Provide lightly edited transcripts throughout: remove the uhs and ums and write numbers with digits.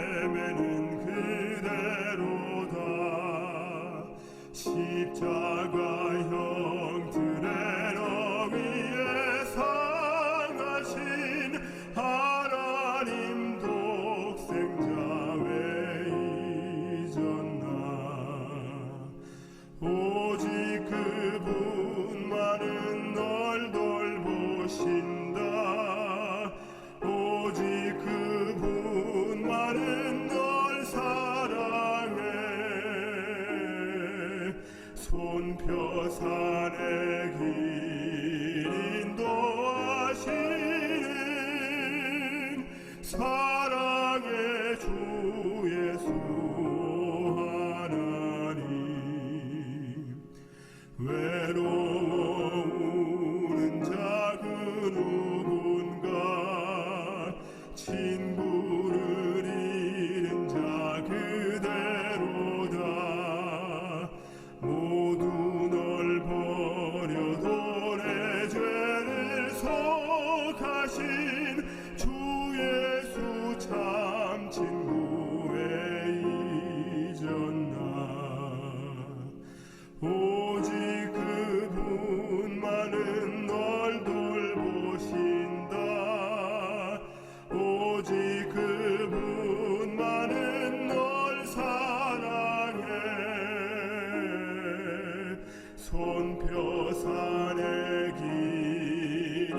헤매는 그대로다. 십자가 형틀의 너위에 상하신 하나님 독생자 왜 잊었나. 오직 그분만은 널 돌보신다. 오직 그분만은 널 사랑해. 손펴산의 길 인도하시는 사랑의 주 예수 하나님. 외로워우는 자 그 누군가, 친구를 잃은 자 그대로다. 모두 널 버려도 내 죄를 속하신 주 예수 참 친구 왜 잊었나. 오직 그분만은 널 돌보신다. 오직 그분만은 널 사랑해. 손펴산의 길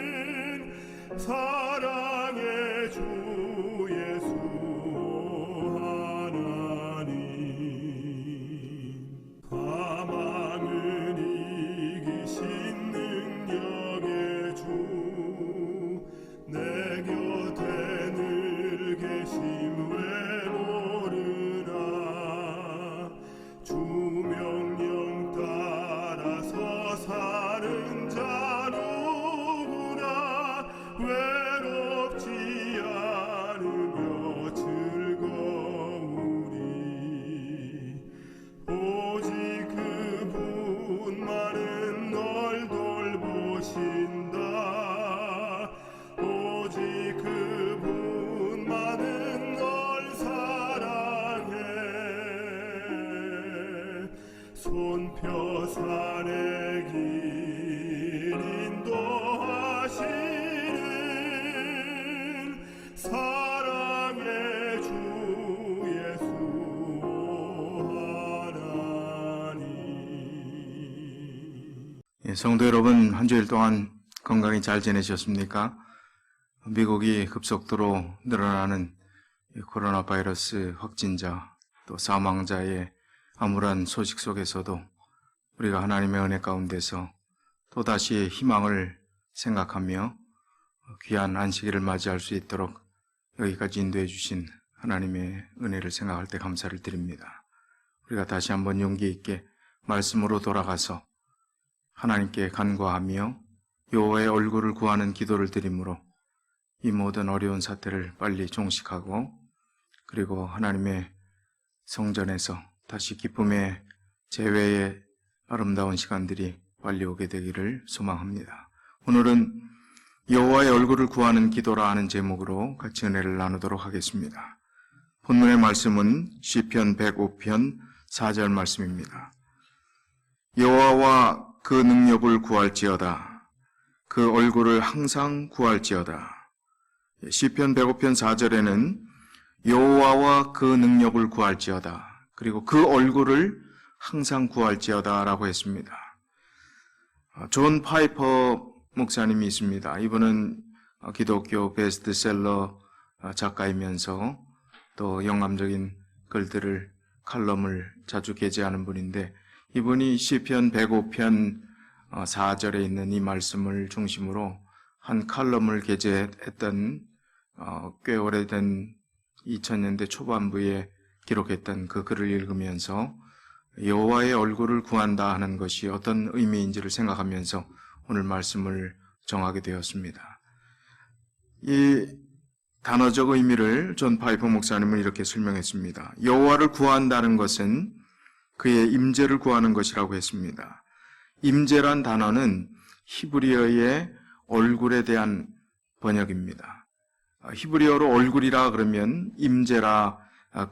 인도하시는 사랑의 주 예수 하나님. 사망은 이기신 능력의 주, 내 곁에 늘 계심 왜 모르나. 주 명령 따라서 사는 자 누구나 외롭지 않으며 즐거우리. 오직 그분만은 널 돌보신다. 오직 그분만은 널 사랑해. 손펴산의 길 인도하시는 사랑의 주 예수 하나님. 성도 여러분, 한 주일 동안 건강히 잘 지내셨습니까? 미국이 급속도로 늘어나는 코로나 바이러스 확진자 또 사망자의 암울한 소식 속에서도 우리가 하나님의 은혜 가운데서 또다시 희망을 생각하며 귀한 안식일을 맞이할 수 있도록 여기까지 인도해 주신 하나님의 은혜를 생각할 때 감사를 드립니다. 우리가 다시 한번 용기 있게 말씀으로 돌아가서 하나님께 간구하며 여호와의 얼굴을 구하는 기도를 드림으로 이 모든 어려운 사태를 빨리 종식하고 그리고 하나님의 성전에서 다시 기쁨의 재회의 아름다운 시간들이 빨리 오게 되기를 소망합니다. 오늘은 여호와의 얼굴을 구하는 기도라 하는 제목으로 같이 은혜를 나누도록 하겠습니다. 본문의 말씀은 시편 105편 4절 말씀입니다. 여호와와 그 능력을 구할지어다. 그 얼굴을 항상 구할지어다. 시편 105편 4절에는 여호와와 그 능력을 구할지어다. 그리고 그 얼굴을 항상 구할지어다 라고 했습니다. 존 파이퍼 목사님이 있습니다. 이분은 기독교 베스트셀러 작가이면서 또 영감적인 글들을 칼럼을 자주 게재하는 분인데 이분이 시편 105편 4절에 있는 이 말씀을 중심으로 한 칼럼을 게재했던 꽤 오래된 2000년대 초반부에 기록했던 그 글을 읽으면서 여호와의 얼굴을 구한다 하는 것이 어떤 의미인지를 생각하면서 오늘 말씀을 정하게 되었습니다. 이 단어적 의미를 존 파이퍼 목사님은 이렇게 설명했습니다. 여호와를 구한다는 것은 그의 임재를 구하는 것이라고 했습니다. 임재란 단어는 히브리어의 얼굴에 대한 번역입니다. 히브리어로 얼굴이라 그러면 임재라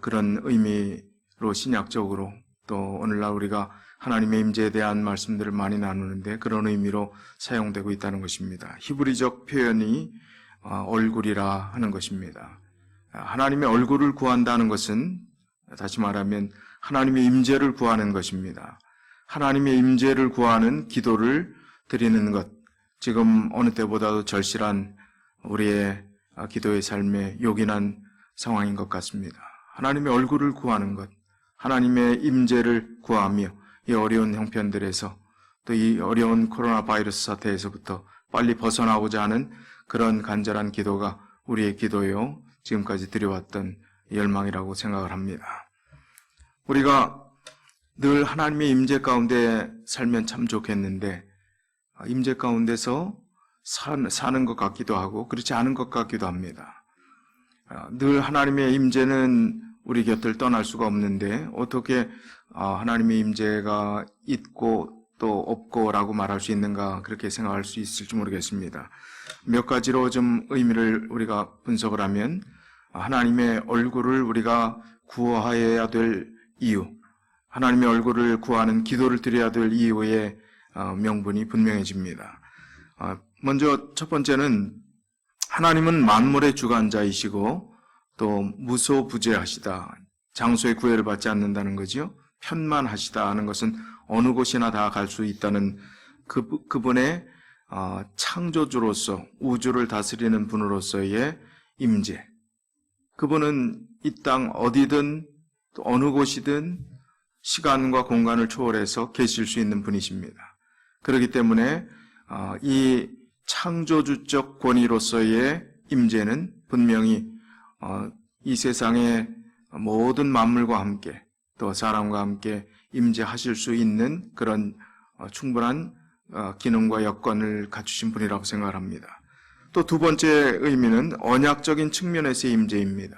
그런 의미로 신약적으로 또 오늘날 우리가 하나님의 임재에 대한 말씀들을 많이 나누는데 그런 의미로 사용되고 있다는 것입니다. 히브리적 표현이 얼굴이라 하는 것입니다. 하나님의 얼굴을 구한다는 것은 다시 말하면 하나님의 임재를 구하는 것입니다. 하나님의 임재를 구하는 기도를 드리는 것, 지금 어느 때보다도 절실한 우리의 기도의 삶에 요긴한 상황인 것 같습니다. 하나님의 얼굴을 구하는 것, 하나님의 임재를 구하며 이 어려운 형편들에서 또 이 어려운 코로나 바이러스 사태에서부터 빨리 벗어나고자 하는 그런 간절한 기도가 우리의 기도요, 지금까지 드려왔던 열망이라고 생각을 합니다. 우리가 늘 하나님의 임재 가운데 살면 참 좋겠는데 임재 가운데서 사는 것 같기도 하고 그렇지 않은 것 같기도 합니다. 늘 하나님의 임재는 우리 곁을 떠날 수가 없는데 어떻게 하나님의 임재가 있고 또 없고라고 말할 수 있는가 그렇게 생각할 수 있을지 모르겠습니다. 몇 가지로 좀 의미를 우리가 분석을 하면 하나님의 얼굴을 우리가 구하여야 될 이유, 하나님의 얼굴을 구하는 기도를 드려야 될 이유의 명분이 분명해집니다. 먼저 첫 번째는 하나님은 만물의 주관자이시고 또 무소부재하시다. 장소의 구애를 받지 않는다는 거죠. 편만하시다 하는 것은 어느 곳이나 다 갈 수 있다는 그분의 창조주로서 우주를 다스리는 분으로서의 임재. 그분은 이 땅 어디든 또 어느 곳이든 시간과 공간을 초월해서 계실 수 있는 분이십니다. 그렇기 때문에 이 창조주적 권위로서의 임재는 분명히 이 세상의 모든 만물과 함께 또 사람과 함께 임재하실 수 있는 그런 충분한 기능과 여건을 갖추신 분이라고 생각을 합니다. 또 두 번째 의미는 언약적인 측면에서의 임재입니다.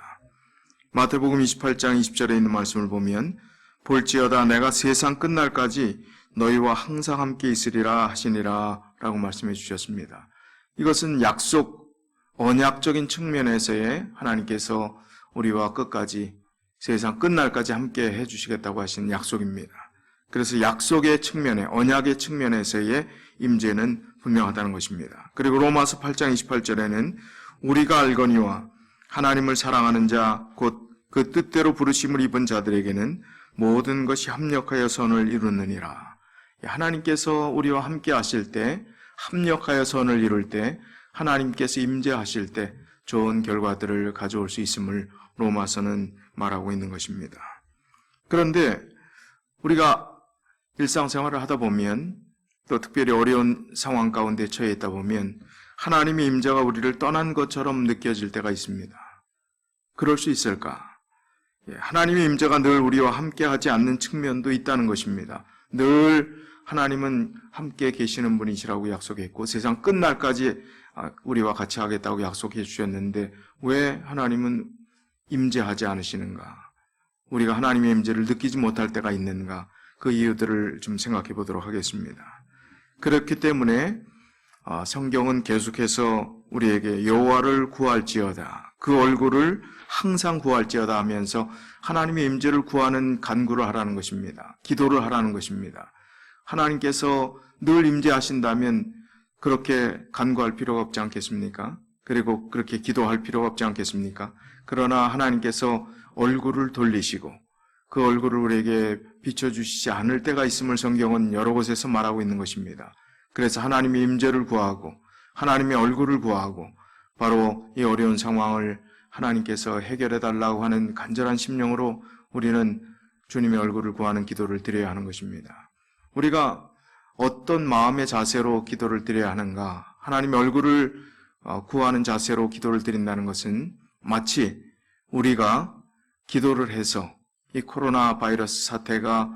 마태복음 28장 20절에 있는 말씀을 보면 볼지어다 내가 세상 끝날까지 너희와 항상 함께 있으리라 하시니라 라고 말씀해 주셨습니다. 이것은 약속, 언약적인 측면에서의 하나님께서 우리와 끝까지 세상 끝날까지 함께 해주시겠다고 하신 약속입니다. 그래서 약속의 측면에, 언약의 측면에서의 임재는 분명하다는 것입니다. 그리고 로마서 8장 28절에는 우리가 알거니와 하나님을 사랑하는 자, 곧 그 뜻대로 부르심을 입은 자들에게는 모든 것이 합력하여 선을 이루느니라. 하나님께서 우리와 함께 하실 때, 합력하여 선을 이룰 때, 하나님께서 임재하실 때 좋은 결과들을 가져올 수 있음을 로마서는 말하고 있는 것입니다. 그런데 우리가 일상생활을 하다 보면 또 특별히 어려운 상황 가운데 처해 있다 보면 하나님의 임재가 우리를 떠난 것처럼 느껴질 때가 있습니다. 그럴 수 있을까? 하나님의 임재가 늘 우리와 함께 하지 않는 측면도 있다는 것입니다. 늘 하나님은 함께 계시는 분이시라고 약속했고 세상 끝날까지 우리와 같이 하겠다고 약속해 주셨는데 왜 하나님은 임재하지 않으시는가? 우리가 하나님의 임재를 느끼지 못할 때가 있는가? 그 이유들을 좀 생각해 보도록 하겠습니다. 그렇기 때문에 성경은 계속해서 우리에게 여호와를 구할지어다, 그 얼굴을 항상 구할지어다 하면서 하나님의 임재를 구하는 간구를 하라는 것입니다. 기도를 하라는 것입니다. 하나님께서 늘 임재하신다면 그렇게 간구할 필요가 없지 않겠습니까? 그리고 그렇게 기도할 필요가 없지 않겠습니까? 그러나 하나님께서 얼굴을 돌리시고 그 얼굴을 우리에게 비춰주시지 않을 때가 있음을 성경은 여러 곳에서 말하고 있는 것입니다. 그래서 하나님의 임재를 구하고 하나님의 얼굴을 구하고 바로 이 어려운 상황을 하나님께서 해결해 달라고 하는 간절한 심령으로 우리는 주님의 얼굴을 구하는 기도를 드려야 하는 것입니다. 우리가 어떤 마음의 자세로 기도를 드려야 하는가? 하나님의 얼굴을 구하는 자세로 기도를 드린다는 것은 마치 우리가 기도를 해서 이 코로나 바이러스 사태가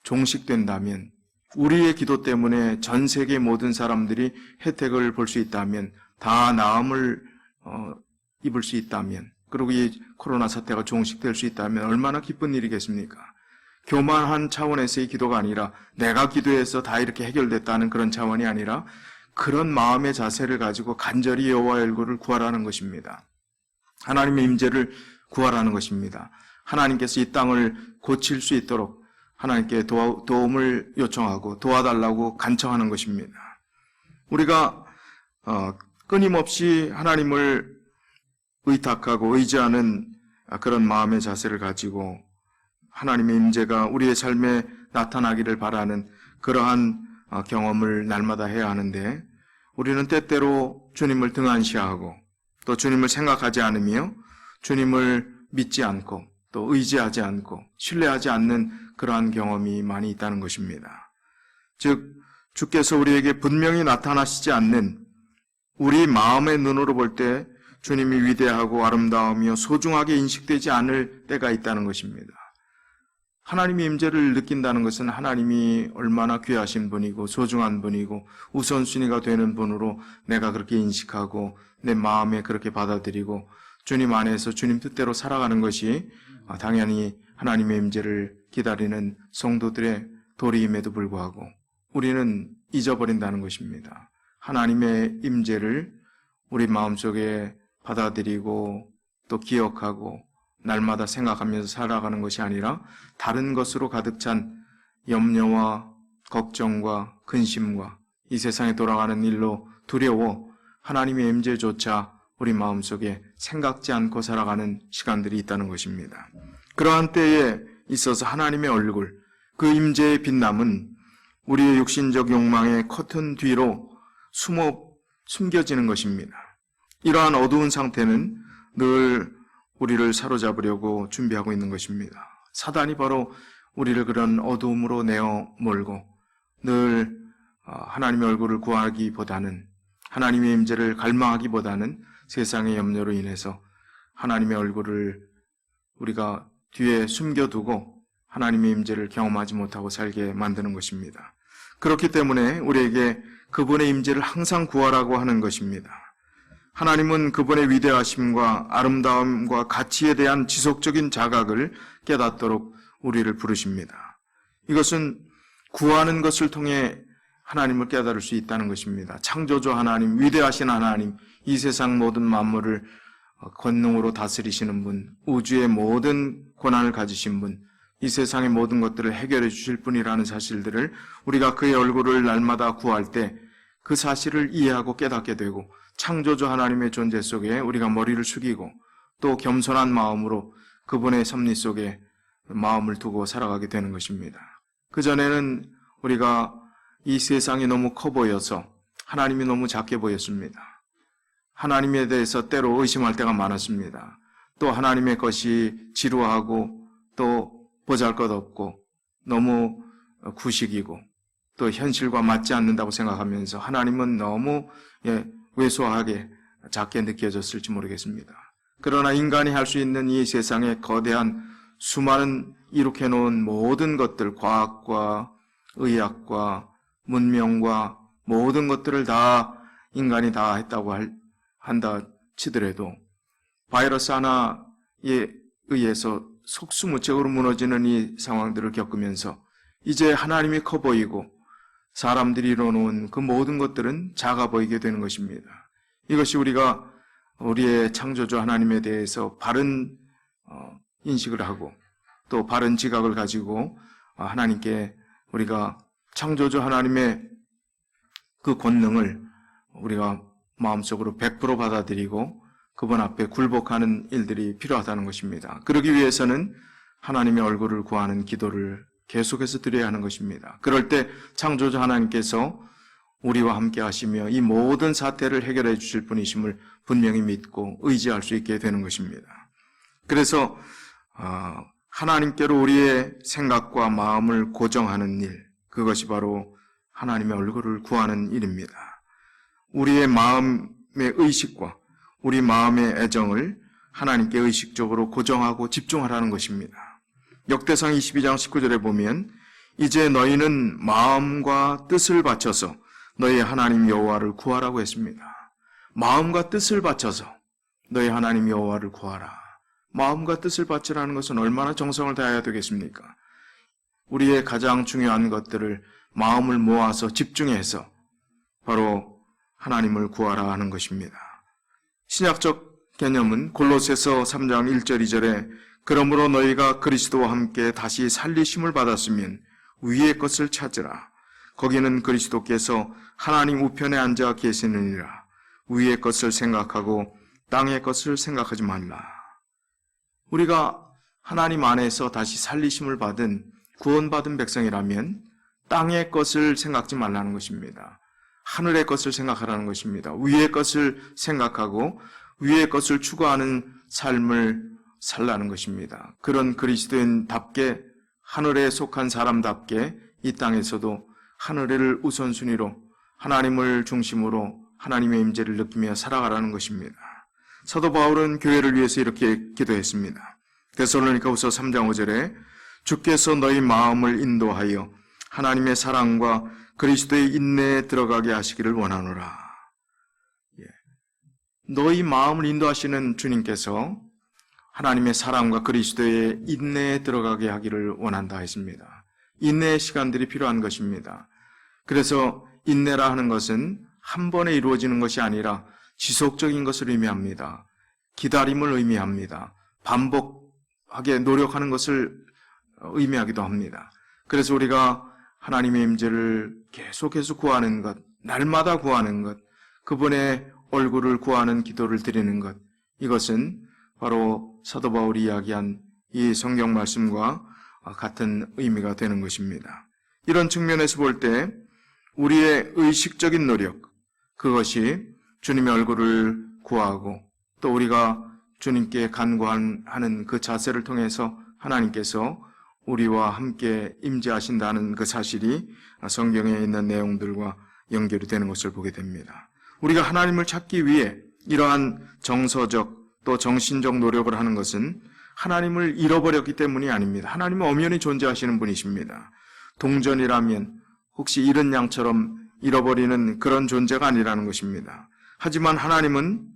종식된다면 우리의 기도 때문에 전 세계 모든 사람들이 혜택을 볼 수 있다면 다 나음을 입을 수 있다면 그리고 이 코로나 사태가 종식될 수 있다면 얼마나 기쁜 일이겠습니까? 교만한 차원에서의 기도가 아니라 내가 기도해서 다 이렇게 해결됐다는 그런 차원이 아니라 그런 마음의 자세를 가지고 간절히 여호와의 얼굴을 구하라는 것입니다. 하나님의 임재를 구하라는 것입니다. 하나님께서 이 땅을 고칠 수 있도록 하나님께 도움을 요청하고 도와달라고 간청하는 것입니다. 우리가 끊임없이 하나님을 의탁하고 의지하는 그런 마음의 자세를 가지고 하나님의 임재가 우리의 삶에 나타나기를 바라는 그러한 경험을 날마다 해야 하는데, 우리는 때때로 주님을 등한시하고 또 주님을 생각하지 않으며 주님을 믿지 않고 또 의지하지 않고 신뢰하지 않는 그러한 경험이 많이 있다는 것입니다. 즉, 주께서 우리에게 분명히 나타나시지 않는, 우리 마음의 눈으로 볼 때 주님이 위대하고 아름다우며 소중하게 인식되지 않을 때가 있다는 것입니다. 하나님의 임재를 느낀다는 것은 하나님이 얼마나 귀하신 분이고 소중한 분이고 우선순위가 되는 분으로 내가 그렇게 인식하고 내 마음에 그렇게 받아들이고 주님 안에서 주님 뜻대로 살아가는 것이 당연히 하나님의 임재를 기다리는 성도들의 도리임에도 불구하고 우리는 잊어버린다는 것입니다. 하나님의 임재를 우리 마음속에 받아들이고 또 기억하고 날마다 생각하면서 살아가는 것이 아니라 다른 것으로 가득 찬 염려와 걱정과 근심과 이 세상에 돌아가는 일로 두려워 하나님의 임재조차 우리 마음속에 생각지 않고 살아가는 시간들이 있다는 것입니다. 그러한 때에 있어서 하나님의 얼굴, 그 임재의 빛남은 우리의 육신적 욕망의 커튼 뒤로 숨겨지는 것입니다. 이러한 어두운 상태는 늘 우리를 사로잡으려고 준비하고 있는 것입니다. 사단이 바로 우리를 그런 어두움으로 내어 몰고 늘 하나님의 얼굴을 구하기보다는, 하나님의 임재를 갈망하기보다는 세상의 염려로 인해서 하나님의 얼굴을 우리가 뒤에 숨겨두고 하나님의 임재를 경험하지 못하고 살게 만드는 것입니다. 그렇기 때문에 우리에게 그분의 임재를 항상 구하라고 하는 것입니다. 하나님은 그분의 위대하심과 아름다움과 가치에 대한 지속적인 자각을 깨닫도록 우리를 부르십니다. 이것은 구하는 것을 통해 하나님을 깨달을 수 있다는 것입니다. 창조주 하나님, 위대하신 하나님, 이 세상 모든 만물을 권능으로 다스리시는 분, 우주의 모든 권한을 가지신 분, 이 세상의 모든 것들을 해결해 주실 분이라는 사실들을 우리가 그의 얼굴을 날마다 구할 때 그 사실을 이해하고 깨닫게 되고, 창조주 하나님의 존재 속에 우리가 머리를 숙이고 또 겸손한 마음으로 그분의 섭리 속에 마음을 두고 살아가게 되는 것입니다. 그전에는 우리가 이 세상이 너무 커 보여서 하나님이 너무 작게 보였습니다. 하나님에 대해서 때로 의심할 때가 많았습니다. 또 하나님의 것이 지루하고 또 보잘것없고 너무 구식이고 또 현실과 맞지 않는다고 생각하면서 하나님은 너무 왜소하게 작게 느껴졌을지 모르겠습니다. 그러나 인간이 할 수 있는 이 세상의 거대한 수많은 이룩해 놓은 모든 것들, 과학과 의학과 문명과 모든 것들을 다 인간이 다 했다고 한다 치더라도 바이러스 하나에 의해서 속수무책으로 무너지는 이 상황들을 겪으면서 이제 하나님이 커 보이고 사람들이 이뤄놓은 그 모든 것들은 작아 보이게 되는 것입니다. 이것이 우리가 우리의 창조주 하나님에 대해서 바른 인식을 하고 또 바른 지각을 가지고 하나님께 우리가 창조주 하나님의 그 권능을 우리가 마음속으로 100% 받아들이고 그분 앞에 굴복하는 일들이 필요하다는 것입니다. 그러기 위해서는 하나님의 얼굴을 구하는 기도를 계속해서 드려야 하는 것입니다. 그럴 때 창조주 하나님께서 우리와 함께 하시며 이 모든 사태를 해결해 주실 분이심을 분명히 믿고 의지할 수 있게 되는 것입니다. 그래서 하나님께로 우리의 생각과 마음을 고정하는 일, 그것이 바로 하나님의 얼굴을 구하는 일입니다. 우리의 마음의 의식과 우리 마음의 애정을 하나님께 의식적으로 고정하고 집중하라는 것입니다. 역대상 22장 19절에 보면 이제 너희는 마음과 뜻을 바쳐서 너희 하나님 여호와를 구하라고 했습니다. 마음과 뜻을 바쳐서 너희 하나님 여호와를 구하라. 마음과 뜻을 바치라는 것은 얼마나 정성을 다해야 되겠습니까? 우리의 가장 중요한 것들을 마음을 모아서 집중해서 바로 하나님을 구하라 하는 것입니다. 신약적 개념은 골로새서 3장 1절 2절에 그러므로 너희가 그리스도와 함께 다시 살리심을 받았으면 위의 것을 찾으라. 거기는 그리스도께서 하나님 우편에 앉아 계시느니라. 위의 것을 생각하고 땅의 것을 생각하지 말라. 우리가 하나님 안에서 다시 살리심을 받은 구원받은 백성이라면 땅의 것을 생각지 말라는 것입니다. 하늘의 것을 생각하라는 것입니다. 위의 것을 생각하고 위의 것을 추구하는 삶을 살라는 것입니다. 그런 그리스도인답게 하늘에 속한 사람답게 이 땅에서도 하늘을 우선순위로 하나님을 중심으로 하나님의 임재를 느끼며 살아가라는 것입니다. 사도 바울은 교회를 위해서 이렇게 기도했습니다. 데살로니가후서 3장 5절에 주께서 너희 마음을 인도하여 하나님의 사랑과 그리스도의 인내에 들어가게 하시기를 원하노라. 너희 마음을 인도하시는 주님께서 하나님의 사랑과 그리스도의 인내에 들어가게 하기를 원한다 했습니다. 인내의 시간들이 필요한 것입니다. 그래서 인내라 하는 것은 한 번에 이루어지는 것이 아니라 지속적인 것을 의미합니다. 기다림을 의미합니다. 반복하게 노력하는 것을 의미하기도 합니다. 그래서 우리가 하나님의 임재를 계속해서 구하는 것, 날마다 구하는 것, 그분의 얼굴을 구하는 기도를 드리는 것, 이것은 바로 사도 바울이 이야기한 이 성경 말씀과 같은 의미가 되는 것입니다. 이런 측면에서 볼 때 우리의 의식적인 노력, 그것이 주님의 얼굴을 구하고 또 우리가 주님께 간구하는 그 자세를 통해서 하나님께서 우리와 함께 임재하신다는 그 사실이 성경에 있는 내용들과 연결이 되는 것을 보게 됩니다. 우리가 하나님을 찾기 위해 이러한 정서적 또 정신적 노력을 하는 것은 하나님을 잃어버렸기 때문이 아닙니다. 하나님은 엄연히 존재하시는 분이십니다. 동전이라면 혹시 잃은 양처럼 잃어버리는 그런 존재가 아니라는 것입니다. 하지만 하나님은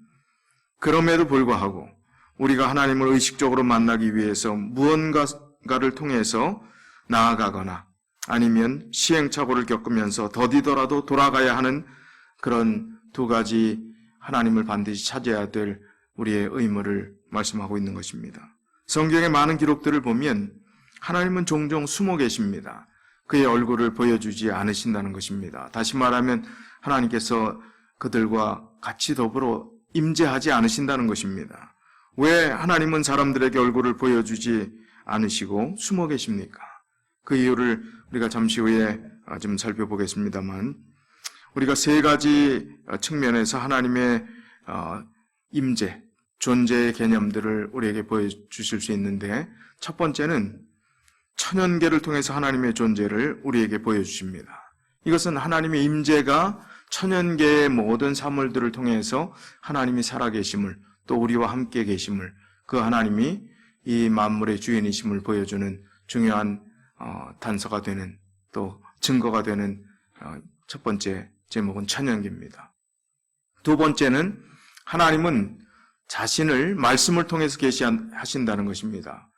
그럼에도 불구하고 우리가 하나님을 의식적으로 만나기 위해서 무언가를 통해서 나아가거나 아니면 시행착오를 겪으면서 더디더라도 돌아가야 하는 그런 두 가지 하나님을 반드시 찾아야 될 우리의 의무를 말씀하고 있는 것입니다. 성경의 많은 기록들을 보면 하나님은 종종 숨어 계십니다. 그의 얼굴을 보여주지 않으신다는 것입니다. 다시 말하면 하나님께서 그들과 같이 더불어 임재하지 않으신다는 것입니다. 왜 하나님은 사람들에게 얼굴을 보여주지 않으시고 숨어 계십니까? 그 이유를 우리가 잠시 후에 좀 살펴보겠습니다만 우리가 세 가지 측면에서 하나님의 임재, 존재의 개념들을 우리에게 보여주실 수 있는데 첫 번째는 천연계를 통해서 하나님의 존재를 우리에게 보여주십니다. 이것은 하나님의 임재가 천연계의 모든 사물들을 통해서 하나님이 살아계심을 또 우리와 함께 계심을 그 하나님이 이 만물의 주인이심을 보여주는 중요한 단서가 되는 또 증거가 되는 첫 번째 제목은 천연계입니다. 두 번째는 하나님은 자신을 말씀을 통해서 계시하신다는 것입니다.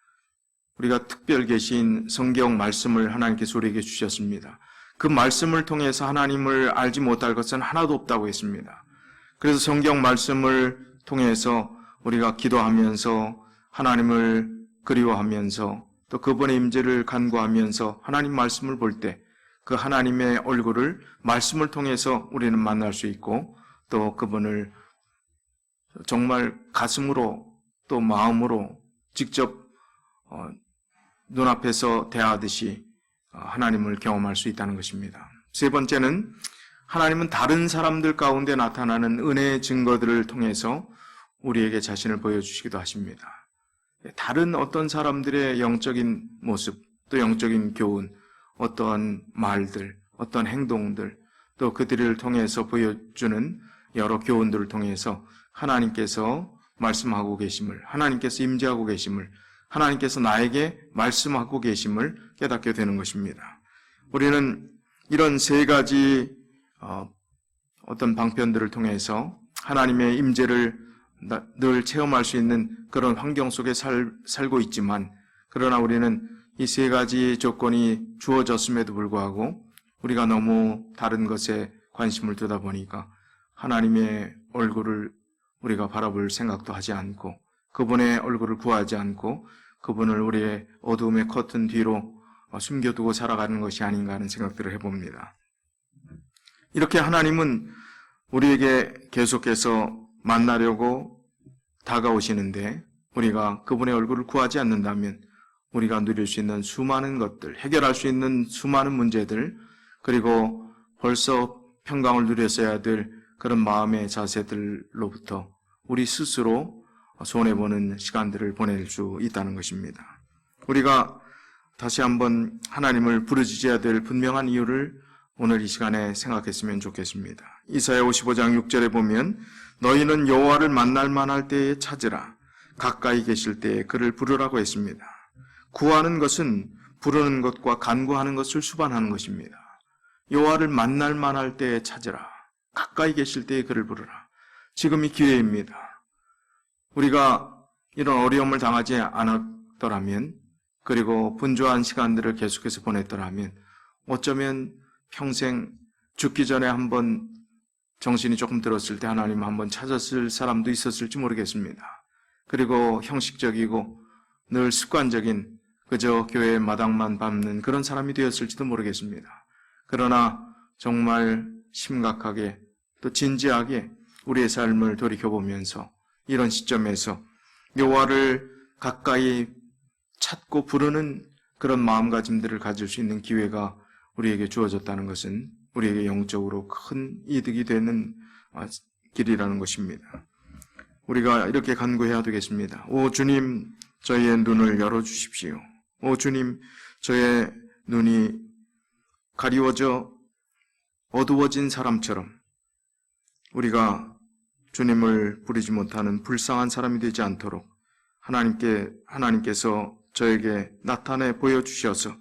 우리가 특별 계신 성경 말씀을 하나님께서 우리에게 주셨습니다. 그 말씀을 통해서 하나님을 알지 못할 것은 하나도 없다고 했습니다. 그래서 성경 말씀을 통해서 우리가 기도하면서 하나님을 그리워하면서 또 그분의 임재를 간구하면서 하나님 말씀을 볼 때 그 하나님의 얼굴을 말씀을 통해서 우리는 만날 수 있고 또 그분을 정말 가슴으로 또 마음으로 직접 눈앞에서 대하듯이 하나님을 경험할 수 있다는 것입니다. 세 번째는 하나님은 다른 사람들 가운데 나타나는 은혜의 증거들을 통해서 우리에게 자신을 보여주시기도 하십니다. 다른 어떤 사람들의 영적인 모습, 또 영적인 교훈, 어떠한 말들, 어떤 행동들, 또 그들을 통해서 보여주는 여러 교훈들을 통해서 하나님께서 말씀하고 계심을, 하나님께서 임재하고 계심을, 하나님께서 나에게 말씀하고 계심을 깨닫게 되는 것입니다. 우리는 이런 세 가지 어떤 방편들을 통해서 하나님의 임재를 늘 체험할 수 있는 그런 환경 속에 살고 있지만 그러나 우리는 이 세 가지 조건이 주어졌음에도 불구하고 우리가 너무 다른 것에 관심을 두다 보니까 하나님의 얼굴을 우리가 바라볼 생각도 하지 않고 그분의 얼굴을 구하지 않고 그분을 우리의 어두움의 커튼 뒤로 숨겨두고 살아가는 것이 아닌가 하는 생각들을 해봅니다. 이렇게 하나님은 우리에게 계속해서 만나려고 다가오시는데 우리가 그분의 얼굴을 구하지 않는다면 우리가 누릴 수 있는 수많은 것들, 해결할 수 있는 수많은 문제들, 그리고 벌써 평강을 누렸어야 될 그런 마음의 자세들로부터 우리 스스로 손해보는 시간들을 보낼 수 있다는 것입니다. 우리가 다시 한번 하나님을 부르짖어야 될 분명한 이유를 오늘 이 시간에 생각했으면 좋겠습니다. 이사야 55장 6절에 보면 너희는 여호와를 만날 만할 때에 찾으라. 가까이 계실 때에 그를 부르라고 했습니다. 구하는 것은 부르는 것과 간구하는 것을 수반하는 것입니다. 여호와를 만날 만할 때에 찾으라. 가까이 계실 때에 그를 부르라. 지금이 기회입니다. 우리가 이런 어려움을 당하지 않았더라면, 그리고 분주한 시간들을 계속해서 보냈더라면 어쩌면 평생 죽기 전에 한번 정신이 조금 들었을 때 하나님 한번 찾았을 사람도 있었을지 모르겠습니다. 그리고 형식적이고 늘 습관적인 그저 교회 마당만 밟는 그런 사람이 되었을지도 모르겠습니다. 그러나 정말 심각하게 또 진지하게 우리의 삶을 돌이켜보면서 이런 시점에서 여호와를 가까이 찾고 부르는 그런 마음가짐들을 가질 수 있는 기회가 우리에게 주어졌다는 것은 우리에게 영적으로 큰 이득이 되는 길이라는 것입니다. 우리가 이렇게 간구해야 되겠습니다. 오 주님, 저희의 눈을 열어주십시오. 오 주님, 저의 눈이 가리워져 어두워진 사람처럼 우리가 주님을 부르지 못하는 불쌍한 사람이 되지 않도록 하나님께서 저에게 나타내 보여주셔서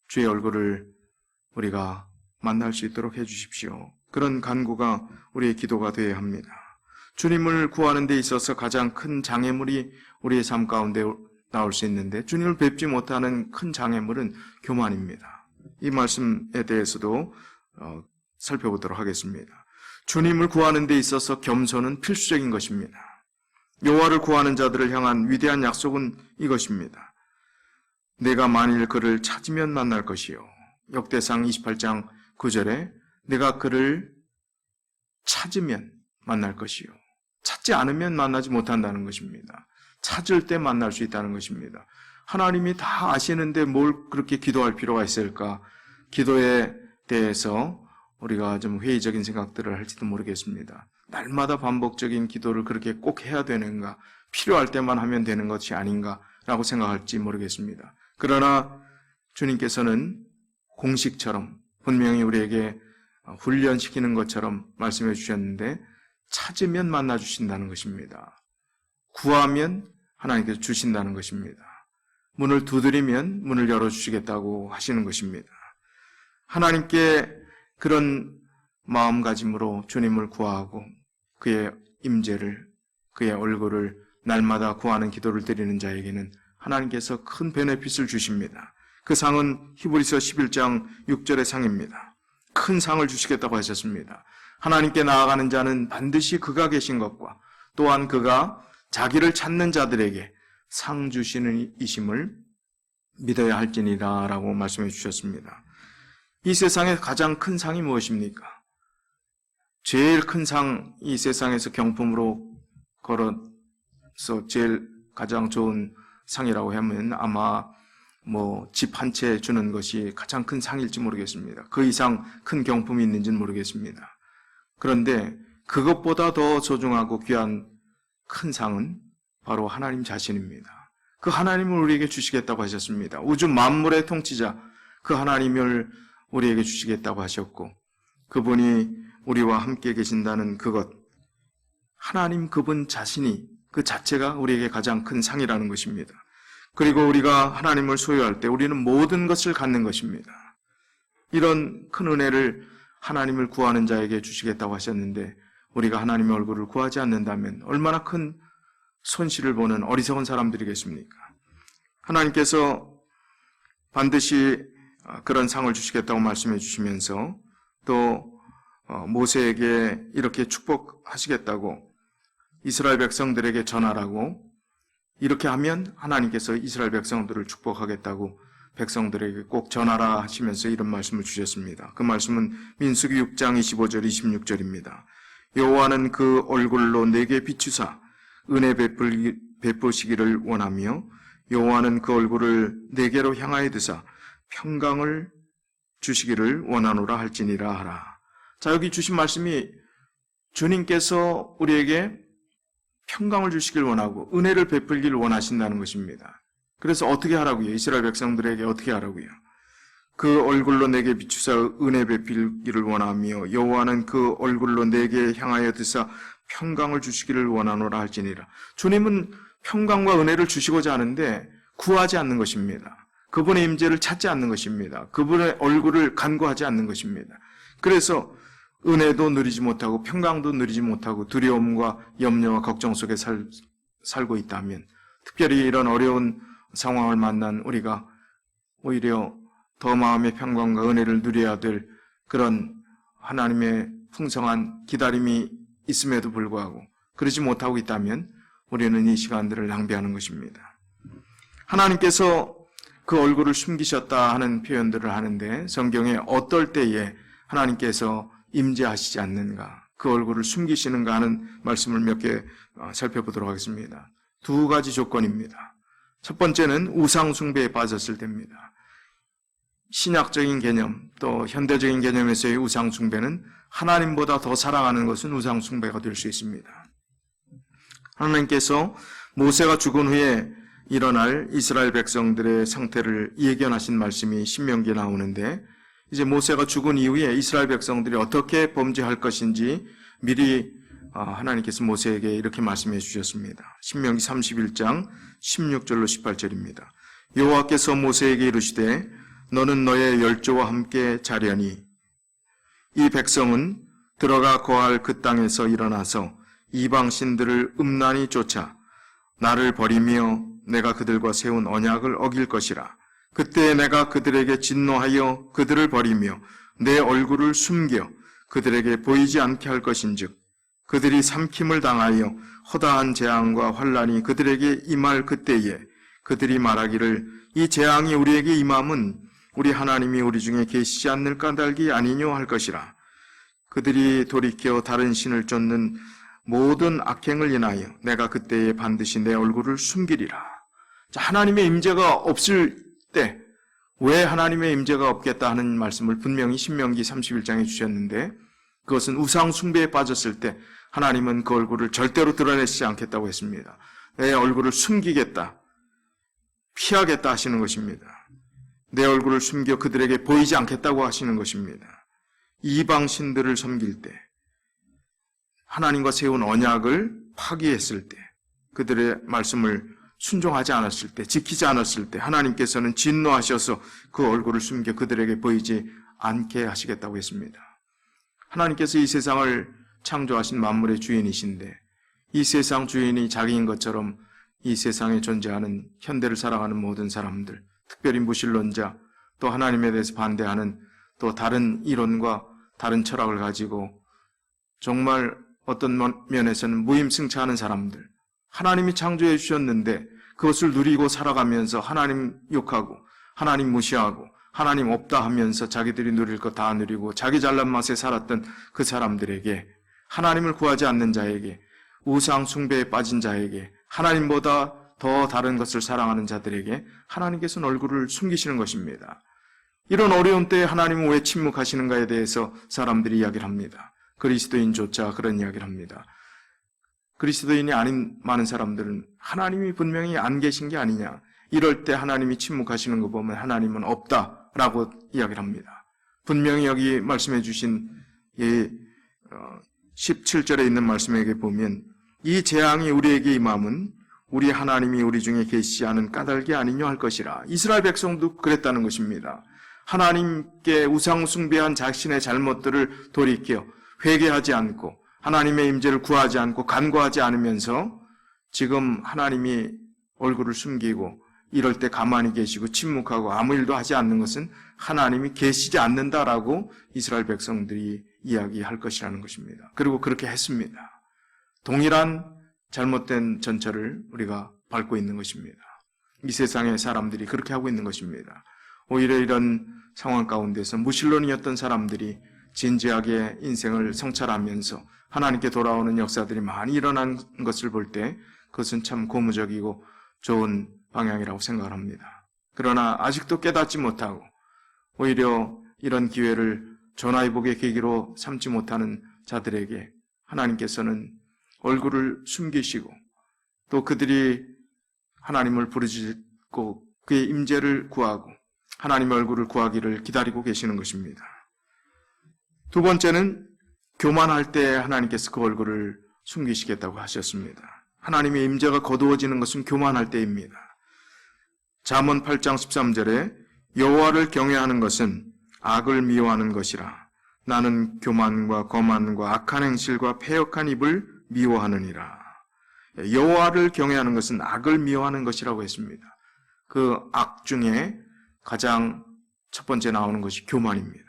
주의 얼굴을 우리가 만날 수 있도록 해주십시오. 그런 간구가 우리의 기도가 되어야 합니다. 주님을 구하는 데 있어서 가장 큰 장애물이 우리의 삶 가운데 나올 수 있는데 주님을 뵙지 못하는 큰 장애물은 교만입니다. 이 말씀에 대해서도 살펴보도록 하겠습니다. 주님을 구하는 데 있어서 겸손은 필수적인 것입니다. 여호와를 구하는 자들을 향한 위대한 약속은 이것입니다. 내가 만일 그를 찾으면 만날 것이요. 역대상 28장 9절에 내가 그를 찾으면 만날 것이요. 찾지 않으면 만나지 못한다는 것입니다. 찾을 때 만날 수 있다는 것입니다. 하나님이 다 아시는데 뭘 그렇게 기도할 필요가 있을까? 기도에 대해서 우리가 좀 회의적인 생각들을 할지도 모르겠습니다. 날마다 반복적인 기도를 그렇게 꼭 해야 되는가? 필요할 때만 하면 되는 것이 아닌가라고 생각할지 모르겠습니다. 그러나 주님께서는 공식처럼 분명히 우리에게 훈련시키는 것처럼 말씀해 주셨는데 찾으면 만나 주신다는 것입니다. 구하면 하나님께서 주신다는 것입니다. 문을 두드리면 문을 열어주시겠다고 하시는 것입니다. 하나님께 그런 마음가짐으로 주님을 구하고 그의 임재를, 그의 얼굴을 날마다 구하는 기도를 드리는 자에게는 하나님께서 큰 베네핏을 주십니다. 그 상은 히브리서 11장 6절의 상입니다. 큰 상을 주시겠다고 하셨습니다. 하나님께 나아가는 자는 반드시 그가 계신 것과 또한 그가 자기를 찾는 자들에게 상 주시는 이심을 믿어야 할지니라 라고 말씀해 주셨습니다. 이 세상에 가장 큰 상이 무엇입니까? 제일 큰 상, 이 세상에서 경품으로 걸어서 제일 가장 좋은 상이라고 하면 아마 집 한 채 주는 것이 가장 큰 상일지 모르겠습니다. 그 이상 큰 경품이 있는지는 모르겠습니다. 그런데 그것보다 더 소중하고 귀한 큰 상은 바로 하나님 자신입니다. 그 하나님을 우리에게 주시겠다고 하셨습니다. 우주 만물의 통치자 그 하나님을 우리에게 주시겠다고 하셨고 그분이 우리와 함께 계신다는 그것, 하나님 그분 자신이 그 자체가 우리에게 가장 큰 상이라는 것입니다. 그리고 우리가 하나님을 소유할 때 우리는 모든 것을 갖는 것입니다. 이런 큰 은혜를 하나님을 구하는 자에게 주시겠다고 하셨는데 우리가 하나님의 얼굴을 구하지 않는다면 얼마나 큰 손실을 보는 어리석은 사람들이겠습니까? 하나님께서 반드시 그런 상을 주시겠다고 말씀해 주시면서 또 모세에게 이렇게 축복하시겠다고 이스라엘 백성들에게 전하라고, 이렇게 하면 하나님께서 이스라엘 백성들을 축복하겠다고 백성들에게 꼭 전하라 하시면서 이런 말씀을 주셨습니다. 그 말씀은 민수기 6장 25절 26절입니다. 여호와는 그 얼굴로 내게 비추사 은혜 베푸시기를 원하며 여호와는 그 얼굴을 내게로 향하여 드사 평강을 주시기를 원하노라 할지니라 하라. 자, 여기 주신 말씀이 주님께서 우리에게 평강을 주시길 원하고 은혜를 베풀기를 원하신다는 것입니다. 그래서 어떻게 하라고요? 이스라엘 백성들에게 어떻게 하라고요? 그 얼굴로 내게 비추사 은혜 베풀기를 원하며 여호와는 그 얼굴로 내게 향하여 드사 평강을 주시기를 원하노라 할지니라. 주님은 평강과 은혜를 주시고자 하는데 구하지 않는 것입니다. 그분의 임재를 찾지 않는 것입니다. 그분의 얼굴을 간구하지 않는 것입니다. 그래서 은혜도 누리지 못하고 평강도 누리지 못하고 두려움과 염려와 걱정 속에 살고 있다면, 특별히 이런 어려운 상황을 만난 우리가 오히려 더 마음의 평강과 은혜를 누려야 될 그런 하나님의 풍성한 기다림이 있음에도 불구하고 그러지 못하고 있다면 우리는 이 시간들을 낭비하는 것입니다. 하나님께서 그 얼굴을 숨기셨다 하는 표현들을 하는데 성경에 어떨 때에 하나님께서 임재하시지 않는가, 그 얼굴을 숨기시는가 하는 말씀을 몇 개 살펴보도록 하겠습니다. 두 가지 조건입니다. 첫 번째는 우상 숭배에 빠졌을 때입니다. 신약적인 개념 또 현대적인 개념에서의 우상 숭배는 하나님보다 더 사랑하는 것은 우상 숭배가 될 수 있습니다. 하나님께서 모세가 죽은 후에 일어날 이스라엘 백성들의 상태를 예견하신 말씀이 신명기에 나오는데, 이제 모세가 죽은 이후에 이스라엘 백성들이 어떻게 범죄할 것인지 미리 하나님께서 모세에게 이렇게 말씀해 주셨습니다. 신명기 31장 16절로 18절입니다. 여호와께서 모세에게 이르시되 너는 너의 열조와 함께 자려니 이 백성은 들어가 거할 그 땅에서 일어나서 이방 신들을 음란히 쫓아 나를 버리며 내가 그들과 세운 언약을 어길 것이라. 그때 내가 그들에게 진노하여 그들을 버리며 내 얼굴을 숨겨 그들에게 보이지 않게 할 것인즉 그들이 삼킴을 당하여 허다한 재앙과 환난이 그들에게 임할 그때에 그들이 말하기를 이 재앙이 우리에게 임함은 우리 하나님이 우리 중에 계시지 않는 까닭이 아니뇨 할 것이라. 그들이 돌이켜 다른 신을 쫓는 모든 악행을 인하여 내가 그때에 반드시 내 얼굴을 숨기리라. 자, 하나님의 임재가 없을 때 왜 하나님의 임재가 없겠다 하는 말씀을 분명히 신명기 31장에 주셨는데, 그것은 우상 숭배에 빠졌을 때 하나님은 그 얼굴을 절대로 드러내시지 않겠다고 했습니다. 내 얼굴을 숨기겠다, 피하겠다 하시는 것입니다. 내 얼굴을 숨겨 그들에게 보이지 않겠다고 하시는 것입니다. 이방 신들을 섬길 때, 하나님과 세운 언약을 파기했을 때, 그들의 말씀을 순종하지 않았을 때, 지키지 않았을 때 하나님께서는 진노하셔서 그 얼굴을 숨겨 그들에게 보이지 않게 하시겠다고 했습니다. 하나님께서 이 세상을 창조하신 만물의 주인이신데 이 세상 주인이 자기인 것처럼 이 세상에 존재하는 현대를 살아가는 모든 사람들, 특별히 무신론자, 또 하나님에 대해서 반대하는 또 다른 이론과 다른 철학을 가지고 정말 어떤 면에서는 무임승차하는 사람들, 하나님이 창조해 주셨는데 그것을 누리고 살아가면서 하나님 욕하고 하나님 무시하고 하나님 없다 하면서 자기들이 누릴 거 다 누리고 자기 잘난 맛에 살았던 그 사람들에게, 하나님을 구하지 않는 자에게, 우상 숭배에 빠진 자에게, 하나님보다 더 다른 것을 사랑하는 자들에게 하나님께서는 얼굴을 숨기시는 것입니다. 이런 어려운 때에 하나님은 왜 침묵하시는가에 대해서 사람들이 이야기를 합니다. 그리스도인조차 그런 이야기를 합니다. 그리스도인이 아닌 많은 사람들은 하나님이 분명히 안 계신 게 아니냐, 이럴 때 하나님이 침묵하시는 거 보면 하나님은 없다라고 이야기를 합니다. 분명히 여기 말씀해 주신 17절에 있는 말씀에게 보면 이 재앙이 우리에게 임함은 우리 하나님이 우리 중에 계시지 않은 까닭이 아니뇨 할 것이라. 이스라엘 백성도 그랬다는 것입니다. 하나님께 우상 숭배한 자신의 잘못들을 돌이켜 회개하지 않고 하나님의 임재를 구하지 않고 간구하지 않으면서 지금 하나님이 얼굴을 숨기고 이럴 때 가만히 계시고 침묵하고 아무 일도 하지 않는 것은 하나님이 계시지 않는다라고 이스라엘 백성들이 이야기할 것이라는 것입니다. 그리고 그렇게 했습니다. 동일한 잘못된 전철을 우리가 밟고 있는 것입니다. 이 세상의 사람들이 그렇게 하고 있는 것입니다. 오히려 이런 상황 가운데서 무신론이었던 사람들이 진지하게 인생을 성찰하면서 하나님께 돌아오는 역사들이 많이 일어난 것을 볼 때 그것은 참 고무적이고 좋은 방향이라고 생각을 합니다. 그러나 아직도 깨닫지 못하고 오히려 이런 기회를 전화위복의 계기로 삼지 못하는 자들에게 하나님께서는 얼굴을 숨기시고 또 그들이 하나님을 부르짖고 그의 임재를 구하고 하나님의 얼굴을 구하기를 기다리고 계시는 것입니다. 두 번째는 교만할 때 하나님께서 그 얼굴을 숨기시겠다고 하셨습니다. 하나님의 임재가 거두어지는 것은 교만할 때입니다. 잠언 8장 13절에 여호와를 경외하는 것은 악을 미워하는 것이라. 나는 교만과 거만과 악한 행실과 패역한 입을 미워하느니라. 여호와를 경외하는 것은 악을 미워하는 것이라고 했습니다. 그 악 중에 가장 첫 번째 나오는 것이 교만입니다.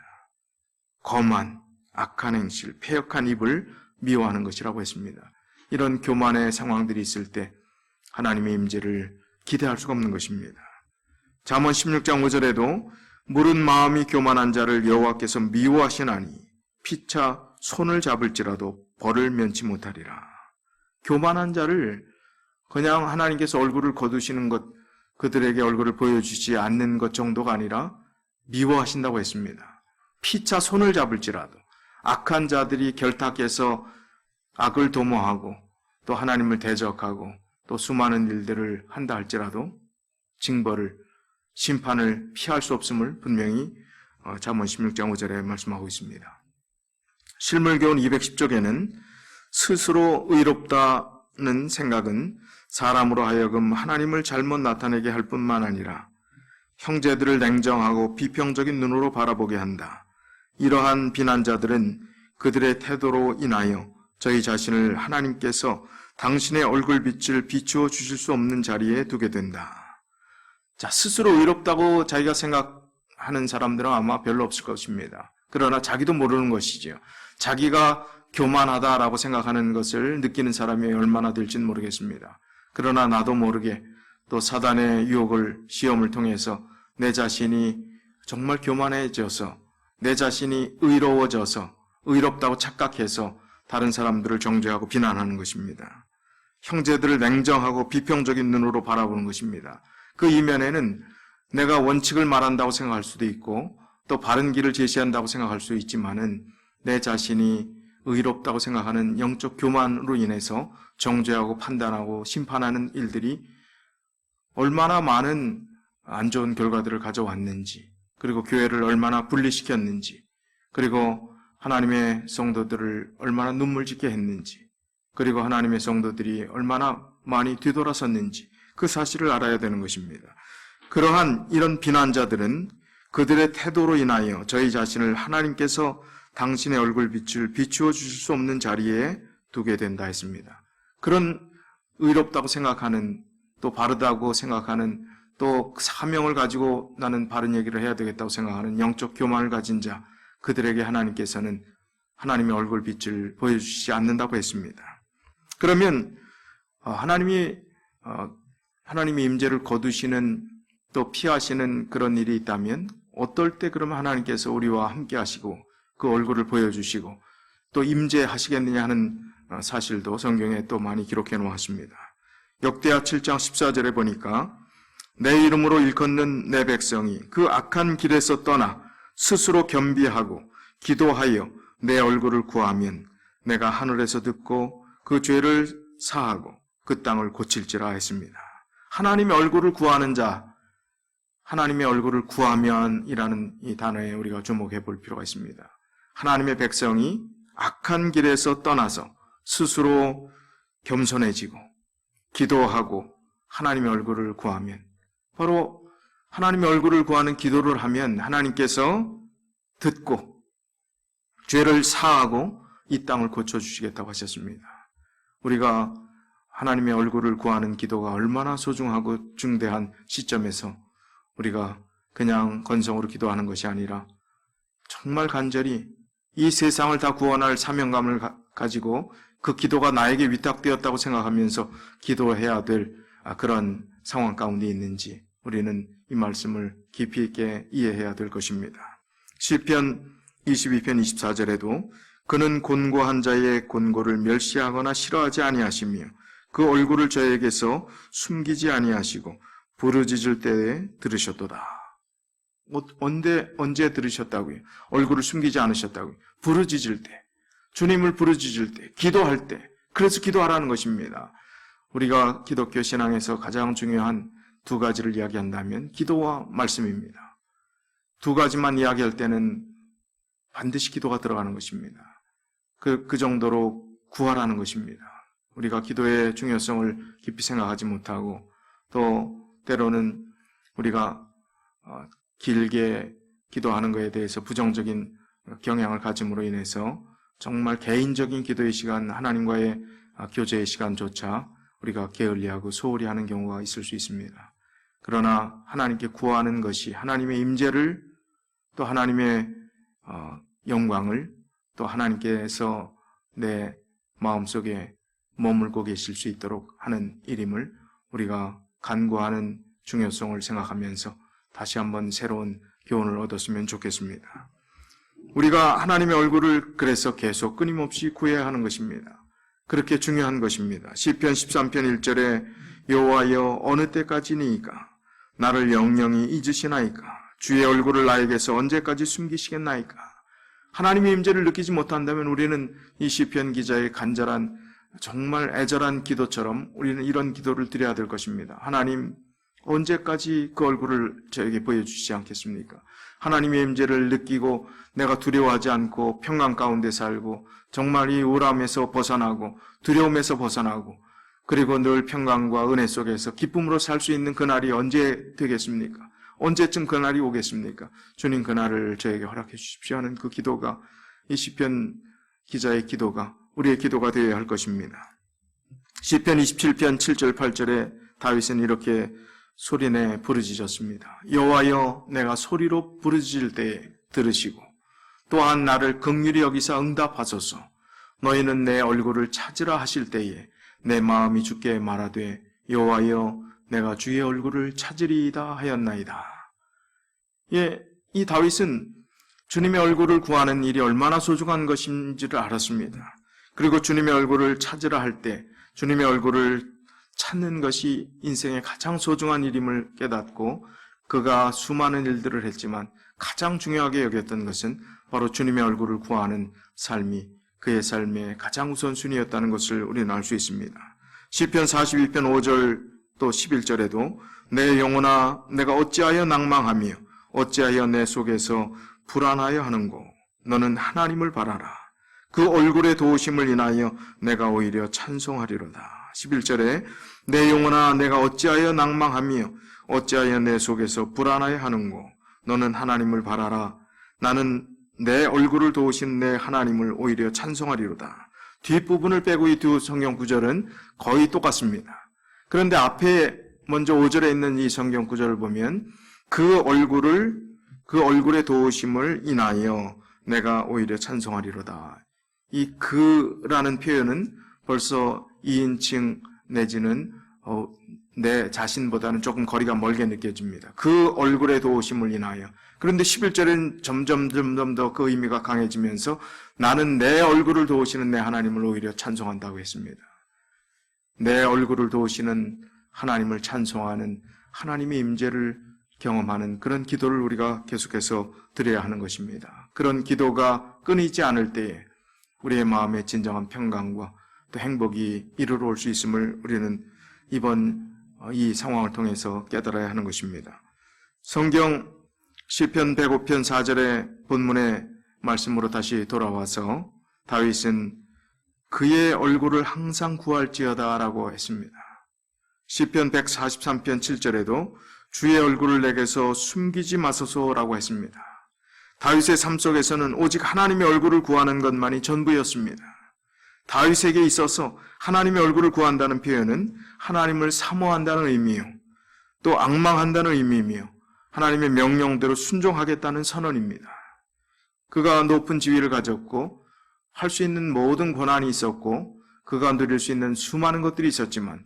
거만, 악한 행실, 패역한 입을 미워하는 것이라고 했습니다. 이런 교만의 상황들이 있을 때 하나님의 임재를 기대할 수가 없는 것입니다. 잠언 16장 5절에도 무른 마음이 교만한 자를 여호와께서 미워하시나니 피차 손을 잡을지라도 벌을 면치 못하리라. 교만한 자를 그냥 하나님께서 얼굴을 거두시는 것, 그들에게 얼굴을 보여주지 않는 것 정도가 아니라 미워하신다고 했습니다. 피차 손을 잡을지라도 악한 자들이 결탁해서 악을 도모하고 또 하나님을 대적하고 또 수많은 일들을 한다 할지라도 징벌을, 심판을 피할 수 없음을 분명히 잠언 16장 5절에 말씀하고 있습니다. 실물교훈 210쪽에는 스스로 의롭다는 생각은 사람으로 하여금 하나님을 잘못 나타내게 할 뿐만 아니라 형제들을 냉정하고 비평적인 눈으로 바라보게 한다. 이러한 비난자들은 그들의 태도로 인하여 저희 자신을 하나님께서 당신의 얼굴빛을 비추어 주실 수 없는 자리에 두게 된다. 자, 스스로 의롭다고 자기가 생각하는 사람들은 아마 별로 없을 것입니다. 그러나 자기도 모르는 것이죠. 자기가 교만하다라고 생각하는 것을 느끼는 사람이 얼마나 될지는 모르겠습니다. 그러나 나도 모르게 또 사단의 유혹을, 시험을 통해서 내 자신이 정말 교만해져서 내 자신이 의로워져서 의롭다고 착각해서 다른 사람들을 정죄하고 비난하는 것입니다. 형제들을 냉정하고 비평적인 눈으로 바라보는 것입니다. 그 이면에는 내가 원칙을 말한다고 생각할 수도 있고 또 바른 길을 제시한다고 생각할 수 있지만은 내 자신이 의롭다고 생각하는 영적 교만으로 인해서 정죄하고 판단하고 심판하는 일들이 얼마나 많은 안 좋은 결과들을 가져왔는지, 그리고 교회를 얼마나 분리시켰는지, 그리고 하나님의 성도들을 얼마나 눈물 짓게 했는지, 그리고 하나님의 성도들이 얼마나 많이 뒤돌아섰는지 그 사실을 알아야 되는 것입니다. 그러한 이런 비난자들은 그들의 태도로 인하여 저희 자신을 하나님께서 당신의 얼굴빛을 비추어 주실 수 없는 자리에 두게 된다 했습니다. 그런 의롭다고 생각하는, 또 바르다고 생각하는, 또 사명을 가지고 나는 바른 얘기를 해야 되겠다고 생각하는 영적 교만을 가진 자, 그들에게 하나님께서는 하나님의 얼굴빛을 보여주시지 않는다고 했습니다. 그러면 하나님의 임재를 거두시는 또 피하시는 그런 일이 있다면 어떨 때 그러면 하나님께서 우리와 함께 하시고 그 얼굴을 보여주시고 또 임재하시겠느냐 하는 사실도 성경에 또 많이 기록해 놓았습니다. 역대하 7장 14절에 보니까 내 이름으로 일컫는 내 백성이 그 악한 길에서 떠나 스스로 겸비하고 기도하여 내 얼굴을 구하면 내가 하늘에서 듣고 그 죄를 사하고 그 땅을 고칠지라 했습니다. 하나님의 얼굴을 구하는 자, 하나님의 얼굴을 구하면이라는 이 단어에 우리가 주목해 볼 필요가 있습니다. 하나님의 백성이 악한 길에서 떠나서 스스로 겸손해지고 기도하고 하나님의 얼굴을 구하면, 바로 하나님의 얼굴을 구하는 기도를 하면 하나님께서 듣고 죄를 사하고 이 땅을 고쳐주시겠다고 하셨습니다. 우리가 하나님의 얼굴을 구하는 기도가 얼마나 소중하고 중대한 시점에서 우리가 그냥 건성으로 기도하는 것이 아니라 정말 간절히 이 세상을 다 구원할 사명감을 가지고 그 기도가 나에게 위탁되었다고 생각하면서 기도해야 될 그런 상황 가운데 있는지 우리는 이 말씀을 깊이 있게 이해해야 될 것입니다. 시편 22편 24절에도 그는 곤고한 자의 곤고를 멸시하거나 싫어하지 아니하시며 그 얼굴을 저에게서 숨기지 아니하시고 부르짖을 때에 들으셨도다. 언제 들으셨다고요? 얼굴을 숨기지 않으셨다고요? 부르짖을 때, 주님을 부르짖을 때, 기도할 때, 그래서 기도하라는 것입니다. 우리가 기독교 신앙에서 가장 중요한 두 가지를 이야기한다면 기도와 말씀입니다. 두 가지만 이야기할 때는 반드시 기도가 들어가는 것입니다. 그 정도로 구하라는 것입니다. 우리가 기도의 중요성을 깊이 생각하지 못하고 또 때로는 우리가 길게 기도하는 것에 대해서 부정적인 경향을 가짐으로 인해서 정말 개인적인 기도의 시간, 하나님과의 교제의 시간조차 우리가 게을리하고 소홀히 하는 경우가 있을 수 있습니다. 그러나 하나님께 구하는 것이 하나님의 임재를 또 하나님의 영광을 또 하나님께서 내 마음속에 머물고 계실 수 있도록 하는 일임을 우리가 간구하는 중요성을 생각하면서 다시 한번 새로운 교훈을 얻었으면 좋겠습니다. 우리가 하나님의 얼굴을 그래서 계속 끊임없이 구해야 하는 것입니다. 그렇게 중요한 것입니다. 시편 13편 1절에 여호와여 어느 때까지니이까 나를 영영히 잊으시나이까 주의 얼굴을 나에게서 언제까지 숨기시겠나이까. 하나님의 임재를 느끼지 못한다면 우리는 이 시편 기자의 간절한 정말 애절한 기도처럼 우리는 이런 기도를 드려야 될 것입니다. 하나님 언제까지 그 얼굴을 저에게 보여주시지 않겠습니까? 하나님의 임재를 느끼고 내가 두려워하지 않고 평강 가운데 살고 정말 이 우울함에서 벗어나고 두려움에서 벗어나고 그리고 늘 평강과 은혜 속에서 기쁨으로 살 수 있는 그날이 언제 되겠습니까? 언제쯤 그날이 오겠습니까? 주님 그날을 저에게 허락해 주십시오 하는 그 기도가 이 시편 기자의 기도가 우리의 기도가 되어야 할 것입니다. 시편 27편 7절 8절에 다윗은 이렇게 소리내 부르짖었습니다. 여호와여 내가 소리로 부르짖을 때에 들으시고 또한 나를 긍휼히 여기사 응답하소서. 너희는 내 얼굴을 찾으라 하실 때에 내 마음이 주께 말하되 여호와여 내가 주의 얼굴을 찾으리이다 하였나이다. 이 다윗은 주님의 얼굴을 구하는 일이 얼마나 소중한 것인지를 알았습니다. 그리고 주님의 얼굴을 찾으라 할 때 주님의 얼굴을 찾는 것이 인생의 가장 소중한 일임을 깨닫고 그가 수많은 일들을 했지만 가장 중요하게 여겼던 것은 바로 주님의 얼굴을 구하는 삶이 그의 삶의 가장 우선순위였다는 것을 우리는 알 수 있습니다. 시편 42편 5절 또 11절에도 내 영혼아 내가 어찌하여 낭망하며 어찌하여 내 속에서 불안하여 하는고 너는 하나님을 바라라. 그 얼굴의 도우심을 인하여 내가 오히려 찬송하리로다. 11절에 내 영혼아 내가 어찌하여 낭망하며 어찌하여 내 속에서 불안하여 하는고 너는 하나님을 바라라. 나는 내 얼굴을 도우신 내 하나님을 오히려 찬송하리로다. 뒷부분을 빼고 이 두 성경 구절은 거의 똑같습니다. 그런데 앞에 먼저 5절에 있는 이 성경 구절을 보면 그 얼굴의 도우심을 인하여 내가 오히려 찬송하리로다. 이 그라는 표현은 벌써 2인칭 내지는 내 자신보다는 조금 거리가 멀게 느껴집니다. 그 얼굴의 도우심을 인하여. 그런데 11절은 점점 더 그 의미가 강해지면서 나는 내 얼굴을 도우시는 내 하나님을 오히려 찬송한다고 했습니다. 내 얼굴을 도우시는 하나님을 찬송하는 하나님의 임재를 경험하는 그런 기도를 우리가 계속해서 드려야 하는 것입니다. 그런 기도가 끊이지 않을 때에 우리의 마음에 진정한 평강과 또 행복이 이르러 올 수 있음을 우리는 이번 이 상황을 통해서 깨달아야 하는 것입니다. 성경 시편 105편 4절의 본문의 말씀으로 다시 돌아와서 다윗은 그의 얼굴을 항상 구할지어다 라고 했습니다. 시편 143편 7절에도 주의 얼굴을 내게서 숨기지 마소서라고 했습니다. 다윗의 삶 속에서는 오직 하나님의 얼굴을 구하는 것만이 전부였습니다. 다윗에게 있어서 하나님의 얼굴을 구한다는 표현은 하나님을 사모한다는 의미요, 또 앙망한다는 의미이며 하나님의 명령대로 순종하겠다는 선언입니다. 그가 높은 지위를 가졌고 할 수 있는 모든 권한이 있었고 그가 누릴 수 있는 수많은 것들이 있었지만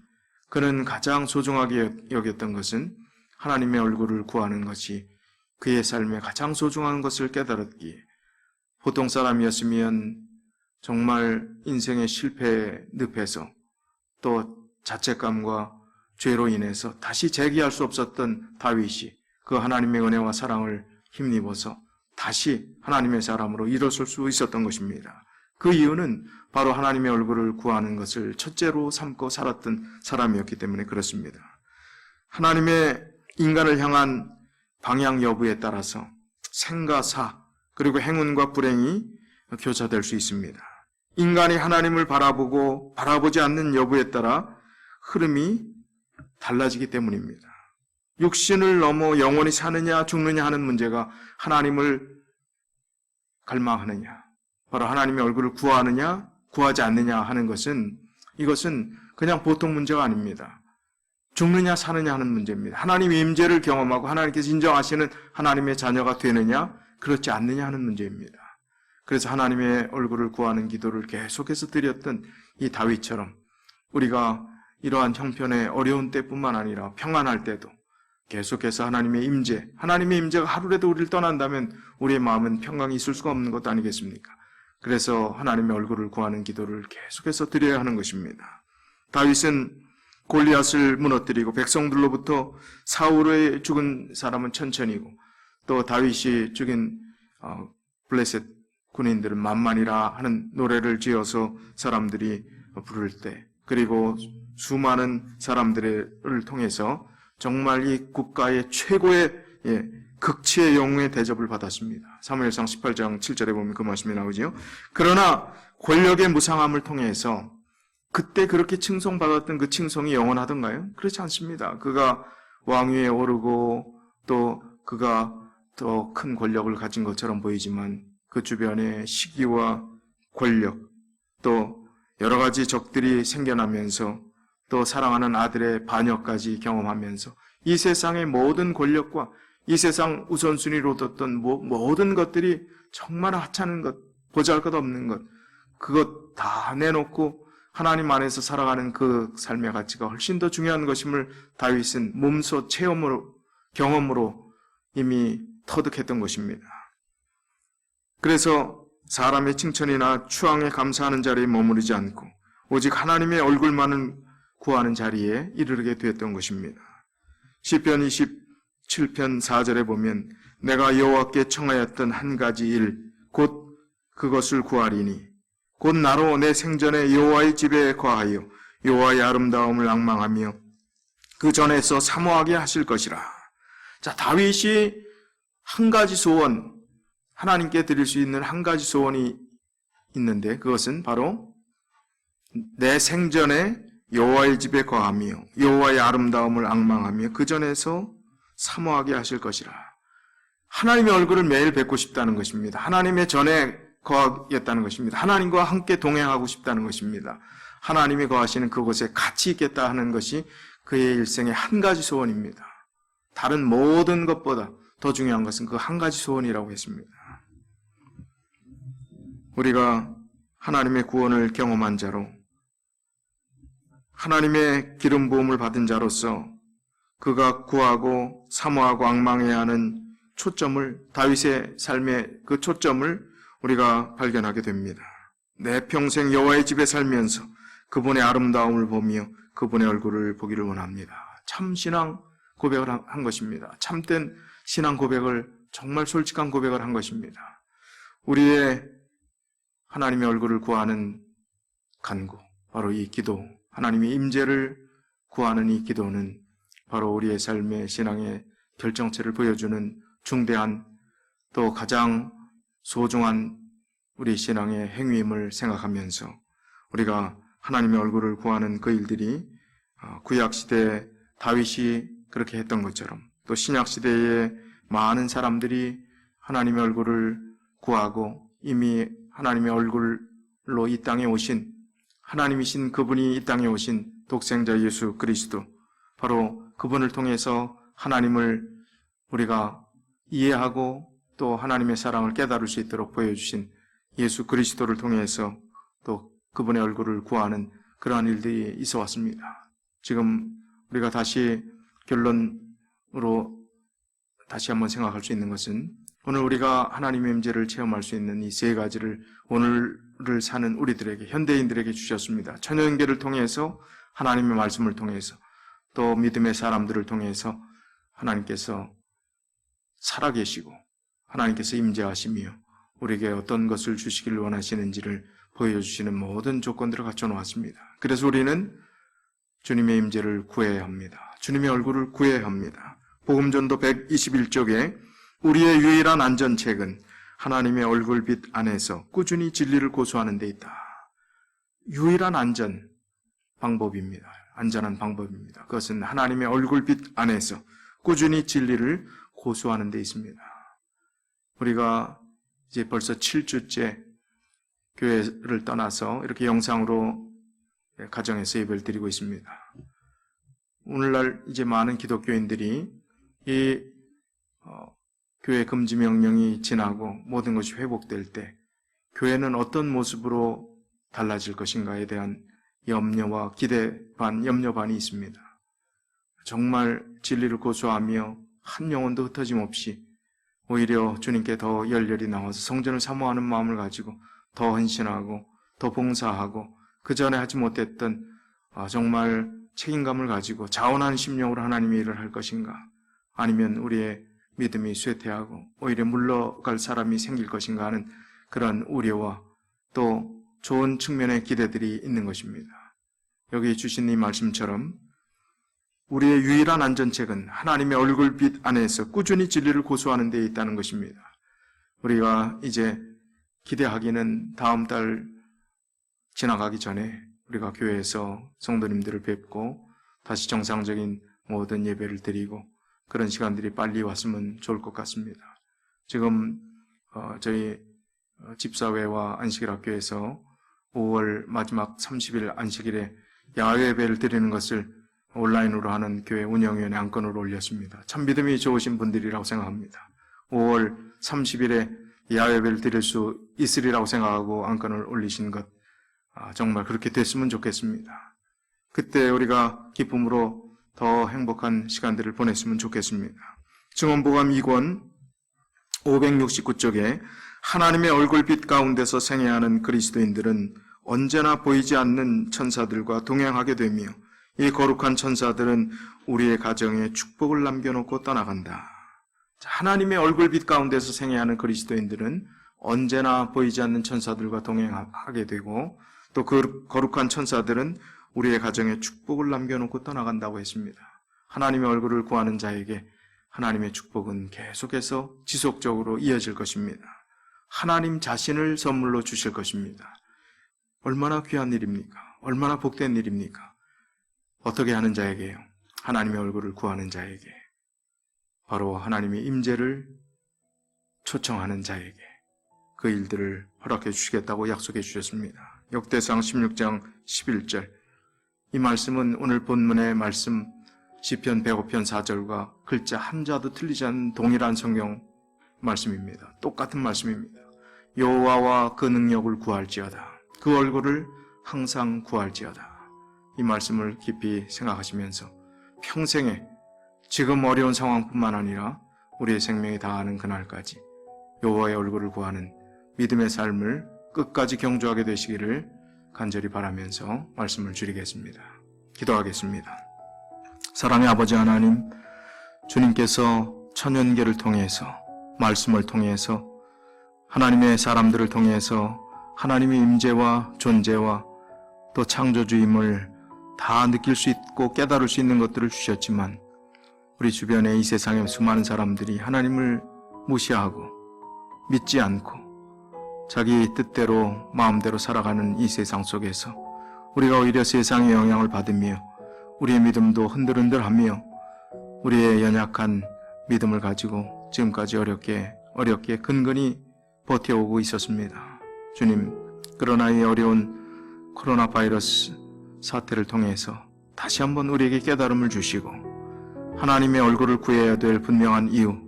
그는 가장 소중하게 여겼던 것은 하나님의 얼굴을 구하는 것이 그의 삶에 가장 소중한 것을 깨달았기에 보통 사람이었으면 정말 인생의 실패에 늪에서 또 자책감과 죄로 인해서 다시 재기할 수 없었던 다윗이 그 하나님의 은혜와 사랑을 힘입어서 다시 하나님의 사람으로 일어설 수 있었던 것입니다. 그 이유는 바로 하나님의 얼굴을 구하는 것을 첫째로 삼고 살았던 사람이었기 때문에 그렇습니다. 하나님의 인간을 향한 방향 여부에 따라서 생과 사 그리고 행운과 불행이 교차될 수 있습니다. 인간이 하나님을 바라보고 바라보지 않는 여부에 따라 흐름이 달라지기 때문입니다. 육신을 넘어 영원히 사느냐 죽느냐 하는 문제가 하나님을 갈망하느냐, 바로 하나님의 얼굴을 구하느냐 구하지 않느냐 하는 것은 이것은 그냥 보통 문제가 아닙니다. 죽느냐 사느냐 하는 문제입니다. 하나님의 임재를 경험하고 하나님께서 인정하시는 하나님의 자녀가 되느냐 그렇지 않느냐 하는 문제입니다. 그래서 하나님의 얼굴을 구하는 기도를 계속해서 드렸던 이 다윗처럼 우리가 이러한 형편의 어려운 때뿐만 아니라 평안할 때도 계속해서 하나님의 임재, 하나님의 임재가 하루라도 우리를 떠난다면 우리의 마음은 평강이 있을 수가 없는 것 아니겠습니까? 그래서 하나님의 얼굴을 구하는 기도를 계속해서 드려야 하는 것입니다. 다윗은 골리앗을 무너뜨리고 백성들로부터 사울의 죽은 사람은 천천히고 또 다윗이 죽인 블레셋 군인들은 만만이라 하는 노래를 지어서 사람들이 부를 때 그리고 수많은 사람들을 통해서 정말 이 국가의 최고의 극치의 영웅의 대접을 받았습니다. 사무엘상 18장 7절에 보면 그 말씀이 나오지요. 그러나 권력의 무상함을 통해서 그때 그렇게 칭송받았던 그 칭송이 영원하던가요? 그렇지 않습니다. 그가 왕위에 오르고 또 그가 더 큰 권력을 가진 것처럼 보이지만 그 주변에 시기와 권력 또 여러 가지 적들이 생겨나면서 또 사랑하는 아들의 반역까지 경험하면서 이 세상의 모든 권력과 이 세상 우선순위로 뒀던 모든 것들이 정말 하찮은 것, 보잘것없는 것, 그것 다 내놓고 하나님 안에서 살아가는 그 삶의 가치가 훨씬 더 중요한 것임을 다윗은 몸소 체험으로, 경험으로 이미 터득했던 것입니다. 그래서 사람의 칭찬이나 추앙에 감사하는 자리에 머무르지 않고 오직 하나님의 얼굴만을 구하는 자리에 이르게 되었던 것입니다. 시편 27편 4절에 보면 내가 여호와께 청하였던 한 가지 일 곧 그것을 구하리니 곧 나로 내 생전에 여호와의 집에 거하여 여호와의 아름다움을 앙망하며 그 전에서 사모하게 하실 것이라. 자, 다윗이 한 가지 소원, 하나님께 드릴 수 있는 한 가지 소원이 있는데 그것은 바로 내 생전에 여호와의 집에 거하며 여호와의 아름다움을 앙망하며 그 전에서 사모하게 하실 것이라. 하나님의 얼굴을 매일 뵙고 싶다는 것입니다. 하나님의 전에 거하겠다는 것입니다. 하나님과 함께 동행하고 싶다는 것입니다. 하나님이 거하시는 그곳에 같이 있겠다 하는 것이 그의 일생의 한 가지 소원입니다. 다른 모든 것보다 더 중요한 것은 그 한 가지 소원이라고 했습니다. 우리가 하나님의 구원을 경험한 자로 하나님의 기름 부음을 받은 자로서 그가 구하고 사모하고 앙망해야 하는 초점을, 다윗의 삶의 그 초점을 우리가 발견하게 됩니다. 내 평생 여호와의 집에 살면서 그분의 아름다움을 보며 그분의 얼굴을 보기를 원합니다. 참 신앙 고백을 한 것입니다. 참된 신앙 고백을, 정말 솔직한 고백을 한 것입니다. 우리의 하나님의 얼굴을 구하는 간구, 바로 이 기도, 하나님의 임재를 구하는 이 기도는 바로 우리의 삶의 신앙의 결정체를 보여주는 중대한 또 가장 소중한 우리 신앙의 행위임을 생각하면서 우리가 하나님의 얼굴을 구하는 그 일들이 구약시대 다윗이 그렇게 했던 것처럼 또 신약시대의 많은 사람들이 하나님의 얼굴을 구하고 이미 하나님의 얼굴로 이 땅에 오신 하나님이신 그분이 이 땅에 오신 독생자 예수 그리스도, 바로 그분을 통해서 하나님을 우리가 이해하고 또 하나님의 사랑을 깨달을 수 있도록 보여주신 예수 그리스도를 통해서 또 그분의 얼굴을 구하는 그러한 일들이 있어 왔습니다. 지금 우리가 다시 결론으로 다시 한번 생각할 수 있는 것은 오늘 우리가 하나님의 임재를 체험할 수 있는 이 세 가지를 오늘을 사는 우리들에게, 현대인들에게 주셨습니다. 천연계를 통해서, 하나님의 말씀을 통해서, 또 믿음의 사람들을 통해서 하나님께서 살아계시고 하나님께서 임재하시며 우리에게 어떤 것을 주시기를 원하시는지를 보여주시는 모든 조건들을 갖춰 놓았습니다. 그래서 우리는 주님의 임재를 구해야 합니다. 주님의 얼굴을 구해야 합니다. 복음전도 121쪽에 우리의 유일한 안전책은 하나님의 얼굴빛 안에서 꾸준히 진리를 고수하는 데 있다. 유일한 안전 방법입니다. 안전한 방법입니다. 그것은 하나님의 얼굴빛 안에서 꾸준히 진리를 고수하는 데 있습니다. 우리가 이제 벌써 7주째 교회를 떠나서 이렇게 영상으로 가정에서 예배를 드리고 있습니다. 오늘날 이제 많은 기독교인들이 이 교회 금지 명령이 지나고 모든 것이 회복될 때 교회는 어떤 모습으로 달라질 것인가에 대한 염려와 기대 반, 염려 반이 있습니다. 정말 진리를 고수하며 한 영혼도 흩어짐 없이 오히려 주님께 더 열렬히 나와서 성전을 사모하는 마음을 가지고 더 헌신하고 더 봉사하고 그 전에 하지 못했던 정말 책임감을 가지고 자원하는 심령으로 하나님의 일을 할 것인가, 아니면 우리의 믿음이 쇠퇴하고 오히려 물러갈 사람이 생길 것인가 하는 그런 우려와 또 좋은 측면의 기대들이 있는 것입니다. 여기 주신 이 말씀처럼 우리의 유일한 안전책은 하나님의 얼굴빛 안에서 꾸준히 진리를 고수하는 데 있다는 것입니다. 우리가 이제 기대하기는 다음 달 지나가기 전에 우리가 교회에서 성도님들을 뵙고 다시 정상적인 모든 예배를 드리고 그런 시간들이 빨리 왔으면 좋을 것 같습니다. 지금 저희 집사회와 안식일학교에서 5월 마지막 30일 안식일에 야외 예배를 드리는 것을 온라인으로 하는 교회 운영위원회 안건으로 올렸습니다. 참 믿음이 좋으신 분들이라고 생각합니다. 5월 30일에 야외 예배를 드릴 수 있으리라고 생각하고 안건을 올리신 것, 정말 그렇게 됐으면 좋겠습니다. 그때 우리가 기쁨으로 더 행복한 시간들을 보냈으면 좋겠습니다. 증언보감 2권 569쪽에 하나님의 얼굴빛 가운데서 생애하는 그리스도인들은 언제나 보이지 않는 천사들과 동행하게 되며 이 거룩한 천사들은 우리의 가정에 축복을 남겨놓고 떠나간다. 하나님의 얼굴빛 가운데서 생애하는 그리스도인들은 언제나 보이지 않는 천사들과 동행하게 되고 또 그 거룩한 천사들은 우리의 가정에 축복을 남겨놓고 떠나간다고 했습니다. 하나님의 얼굴을 구하는 자에게 하나님의 축복은 계속해서 지속적으로 이어질 것입니다. 하나님 자신을 선물로 주실 것입니다. 얼마나 귀한 일입니까? 얼마나 복된 일입니까? 어떻게 하는 자에게요? 하나님의 얼굴을 구하는 자에게, 바로 하나님의 임재를 초청하는 자에게 그 일들을 허락해 주시겠다고 약속해 주셨습니다. 역대상 16장 11절, 이 말씀은 오늘 본문의 말씀 시편 105편 4절과 글자 한자도 틀리지 않는 동일한 성경 말씀입니다. 똑같은 말씀입니다. 여호와와 그 능력을 구할지어다, 그 얼굴을 항상 구할지어다. 이 말씀을 깊이 생각하시면서 평생에 지금 어려운 상황뿐만 아니라 우리의 생명이 다하는 그날까지 여호와의 얼굴을 구하는 믿음의 삶을 끝까지 경주하게 되시기를 간절히 바라면서 말씀을 드리겠습니다. 기도하겠습니다. 사랑의 아버지 하나님, 주님께서 천연계를 통해서, 말씀을 통해서, 하나님의 사람들을 통해서 하나님의 임재와 존재와 또 창조주임을 다 느낄 수 있고 깨달을 수 있는 것들을 주셨지만 우리 주변의 이 세상의 수많은 사람들이 하나님을 무시하고 믿지 않고 자기 뜻대로 마음대로 살아가는 이 세상 속에서 우리가 오히려 세상의 영향을 받으며 우리의 믿음도 흔들흔들하며 우리의 연약한 믿음을 가지고 지금까지 어렵게 근근히 버텨오고 있었습니다. 주님, 그러나 이 어려운 코로나 바이러스 사태를 통해서 다시 한번 우리에게 깨달음을 주시고 하나님의 얼굴을 구해야 될 분명한 이유,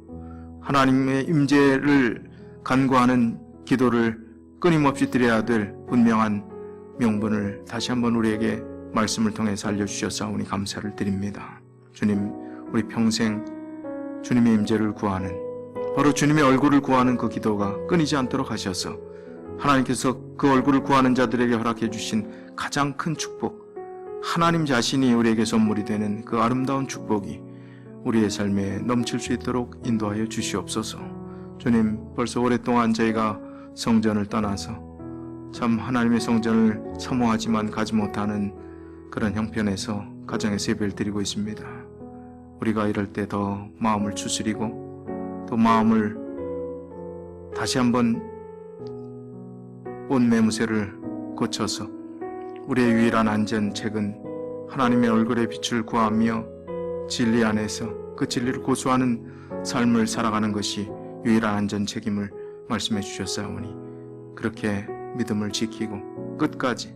하나님의 임재를 간구하는 기도를 끊임없이 드려야 될 분명한 명분을 다시 한번 우리에게 말씀을 통해서 알려주셨사오니 감사를 드립니다. 주님, 우리 평생 주님의 임재를 구하는, 바로 주님의 얼굴을 구하는 그 기도가 끊이지 않도록 하셔서 하나님께서 그 얼굴을 구하는 자들에게 허락해 주신 가장 큰 축복, 하나님 자신이 우리에게 선물이 되는 그 아름다운 축복이 우리의 삶에 넘칠 수 있도록 인도하여 주시옵소서. 주님, 벌써 오랫동안 저희가 성전을 떠나서 참 하나님의 성전을 사모하지만 가지 못하는 그런 형편에서 가정에서 예배를 드리고 있습니다. 우리가 이럴 때 더 마음을 추스리고 또 마음을 다시 한번 온 매무새를 고쳐서 우리의 유일한 안전책은 하나님의 얼굴의 빛을 구하며 진리 안에서 그 진리를 고수하는 삶을 살아가는 것이 유일한 안전책임을 말씀해 주셨사오니 그렇게 믿음을 지키고 끝까지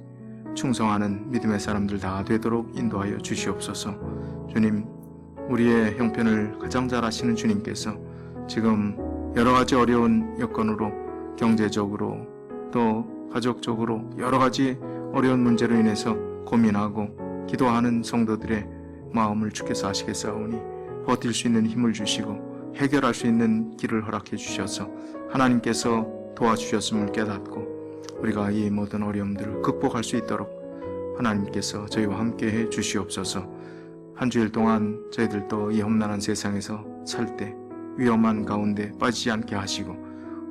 충성하는 믿음의 사람들 다 되도록 인도하여 주시옵소서. 주님, 우리의 형편을 가장 잘 아시는 주님께서 지금 여러 가지 어려운 여건으로 경제적으로 또 가족적으로 여러 가지 어려운 문제로 인해서 고민하고 기도하는 성도들의 마음을 주께서 아시겠사오니 버틸 수 있는 힘을 주시고 해결할 수 있는 길을 허락해 주셔서 하나님께서 도와주셨음을 깨닫고 우리가 이 모든 어려움들을 극복할 수 있도록 하나님께서 저희와 함께 해 주시옵소서. 한 주일 동안 저희들도 이 험난한 세상에서 살 때 위험한 가운데 빠지지 않게 하시고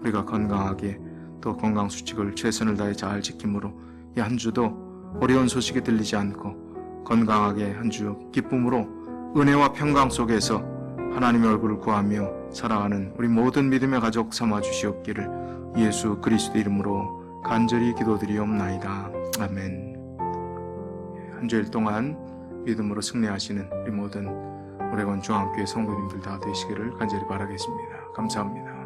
우리가 건강하게 또 건강수칙을 최선을 다해 잘 지킴으로 이 한 주도 어려운 소식이 들리지 않고 건강하게 한 주 기쁨으로 은혜와 평강 속에서 하나님의 얼굴을 구하며 살아가는 우리 모든 믿음의 가족 삼아 주시옵기를 예수 그리스도 이름으로 간절히 기도드리옵나이다. 아멘. 한 주일 동안 믿음으로 승리하시는 우리 모든 오레곤 중앙교회 성도님들 다 되시기를 간절히 바라겠습니다. 감사합니다.